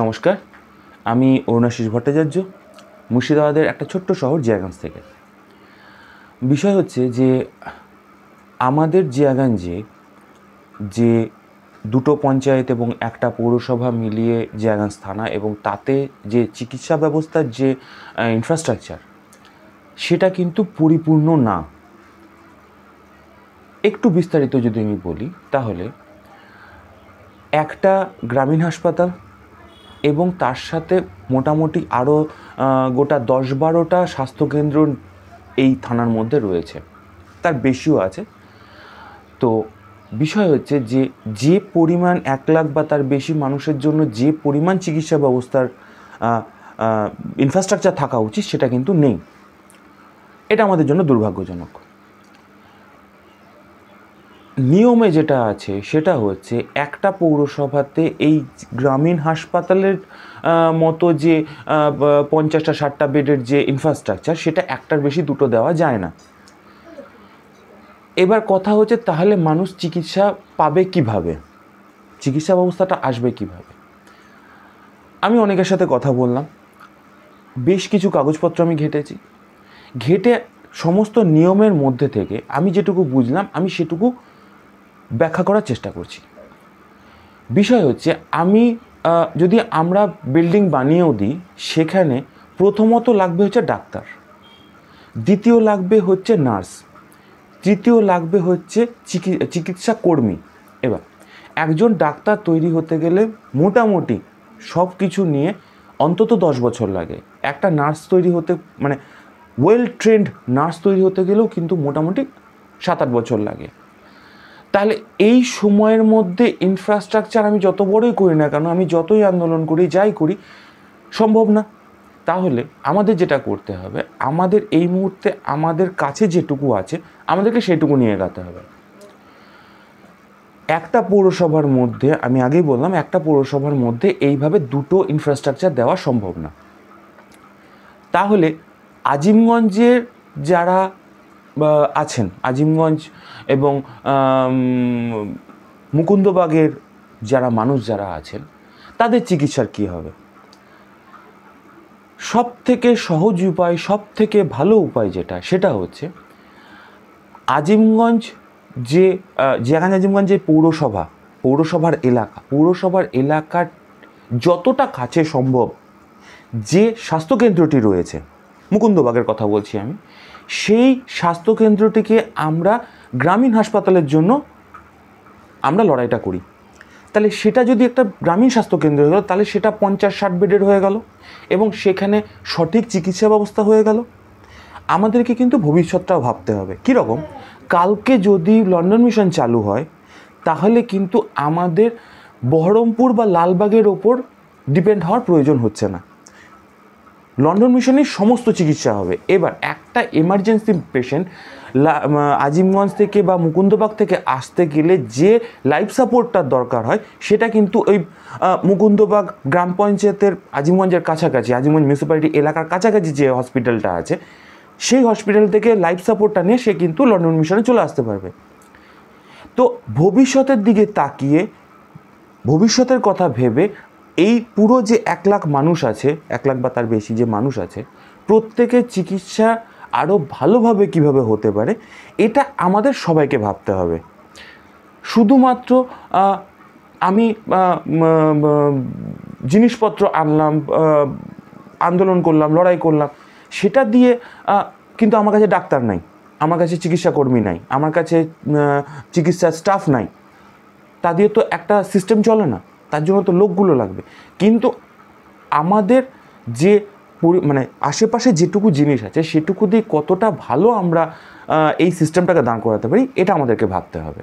নমস্কার, আমি অরুণাশিস ভট্টাচার্য, মুর্শিদাবাদের একটা ছোট্ট শহর জিয়াগঞ্জ থেকে। বিষয় হচ্ছে যে আমাদের জিয়াগঞ্জে যে দুটো পঞ্চায়েত এবং একটা পৌরসভা মিলিয়ে জিয়াগঞ্জ থানা, এবং তাতে যে চিকিৎসা ব্যবস্থার যে ইনফ্রাস্ট্রাকচার, সেটা কিন্তু পরিপূর্ণ না। একটু বিস্তারিত যদি আমি বলি, তাহলে একটা গ্রামীণ হাসপাতাল এবং তার সাথে মোটামুটি আরও গোটা 10-12টা স্বাস্থ্যকেন্দ্র এই থানার মধ্যে রয়েছে, তার বেশিও আছে। তো বিষয় হচ্ছে যে যে পরিমাণ 1 লাখ বা তার বেশি মানুষের জন্য যে পরিমাণ চিকিৎসা ব্যবস্থার ইনফ্রাস্ট্রাকচার থাকা উচিত, সেটা কিন্তু নেই। এটা আমাদের জন্য দুর্ভাগ্যজনক। নিয়মে যেটা আছে সেটা হচ্ছে একটা পৌরসভাতে এই গ্রামীণ হাসপাতালের মতো যে 50টা 60টা বেডের যে ইনফ্রাস্ট্রাকচার, সেটা একটার বেশি দুটো দেওয়া যায় না। এবার কথা হচ্ছে, তাহলে মানুষ চিকিৎসা পাবে কিভাবে, চিকিৎসা ব্যবস্থাটা আসবে কিভাবে? আমি অনেকের সাথে কথা বললাম, বেশ কিছু কাগজপত্র আমি ঘেটে সমস্ত নিয়মের মধ্যে থেকে আমি যেটুকু বুঝলাম আমি সেটুকু ব্যাখ্যা করার চেষ্টা করছি। বিষয় হচ্ছে, যদি আমরা বিল্ডিং বানিয়েও দিই, সেখানে প্রথমত লাগবে হচ্ছে ডাক্তার, দ্বিতীয় লাগবে হচ্ছে নার্স, তৃতীয় লাগবে হচ্ছে চিকিৎসা কর্মী। এবার একজন ডাক্তার তৈরি হতে গেলে মোটামুটি সব কিছু নিয়ে অন্তত 10 বছর লাগে। একটা নার্স তৈরি হতে, মানে ওয়েল ট্রেন্ড নার্স তৈরি হতে গেলেও কিন্তু মোটামুটি 7-8 বছর লাগে। তাহলে এই সময়ের মধ্যে ইনফ্রাস্ট্রাকচার আমি যত বড়ই করি না কেন, আমি যতই আন্দোলন করি, যাই করি, সম্ভব না। তাহলে আমাদের যেটা করতে হবে, আমাদের এই মুহূর্তে আমাদের কাছে যেটুকু আছে আমাদেরকে সেটুকু নিয়ে এগোতে হবে। একটা পৌরসভার মধ্যে, আমি আগেই বললাম, একটা পৌরসভার মধ্যে এইভাবে দুটো ইনফ্রাস্ট্রাকচার দেওয়া সম্ভব না। তাহলে আজিমগঞ্জের যারা আছেন, আজিমগঞ্জ এবং মুকুন্দবাগের মানুষ যারা আছেন, তাদের চিকিৎসার কী হবে? সব থেকে সহজ উপায়, সব থেকে ভালো উপায় সেটা হচ্ছে আজিমগঞ্জ যেখানে আজিমগঞ্জের পৌরসভার এলাকার যতটা কাছে সম্ভব যে স্বাস্থ্যকেন্দ্রটি রয়েছে, মুকুন্দবাগের কথা বলছি আমি, সেই স্বাস্থ্যকেন্দ্রটিকে আমরা গ্রামীণ হাসপাতালের জন্য আমরা লড়াইটা করি। তাহলে সেটা যদি একটা গ্রামীণ স্বাস্থ্যকেন্দ্র হয়ে গেল, তাহলে সেটা 50-60 বেডের হয়ে গেল এবং সেখানে সঠিক চিকিৎসা ব্যবস্থা হয়ে গেল। আমাদেরকে কিন্তু ভবিষ্যৎটাও ভাবতে হবে। কীরকম? কালকে যদি লন্ডন মিশন চালু হয়, তাহলে কিন্তু আমাদের বহরমপুর বা লালবাগের ওপর ডিপেন্ড হওয়ার প্রয়োজন হচ্ছে না। লন্ডন মিশনের সমস্ত চিকিৎসা হবে। এবার একটা এমার্জেন্সি পেশেন্ট আজিমগঞ্জ থেকে বা মুকুন্দবাগ থেকে আসতে গেলে যে লাইফ সাপোর্টটার দরকার হয়, সেটা কিন্তু ওই মুকুন্দবাগ গ্রাম পঞ্চায়েতের আজিমগঞ্জের কাছাকাছি, আজিমগঞ্জ মিউনিসিপ্যালিটি এলাকার কাছাকাছি যে হসপিটালটা আছে, সেই হসপিটাল থেকে লাইফ সাপোর্টটা নিয়ে সে কিন্তু লন্ডন মিশনে চলে আসতে পারবে। তো ভবিষ্যতের দিকে তাকিয়ে, ভবিষ্যতের কথা ভেবে, এই পুরো যে 1 লাখ মানুষ আছে, 1 লাখ বা তার বেশি যে মানুষ আছে, প্রত্যেকের চিকিৎসা আরও ভালোভাবে কিভাবে হতে পারে, এটা আমাদের সবাইকে ভাবতে হবে। শুধুমাত্র আমি জিনিসপত্র আনলাম, আন্দোলন করলাম, লড়াই করলাম, সেটা দিয়ে কিন্তু আমার কাছে ডাক্তার নাই, আমার কাছে চিকিৎসা কর্মী নাই, আমার কাছে চিকিৎসার স্টাফ নাই, তা দিয়ে তো একটা সিস্টেম চলে না। তার জন্য তো লোকগুলো লাগবে। কিন্তু আমাদের যে আশেপাশে যেটুকু জিনিস আছে, সেটুকু দিয়ে কতটা ভালো আমরা এই সিস্টেমটাকে দাঁড় করাতে পারি, এটা আমাদেরকে ভাবতে হবে।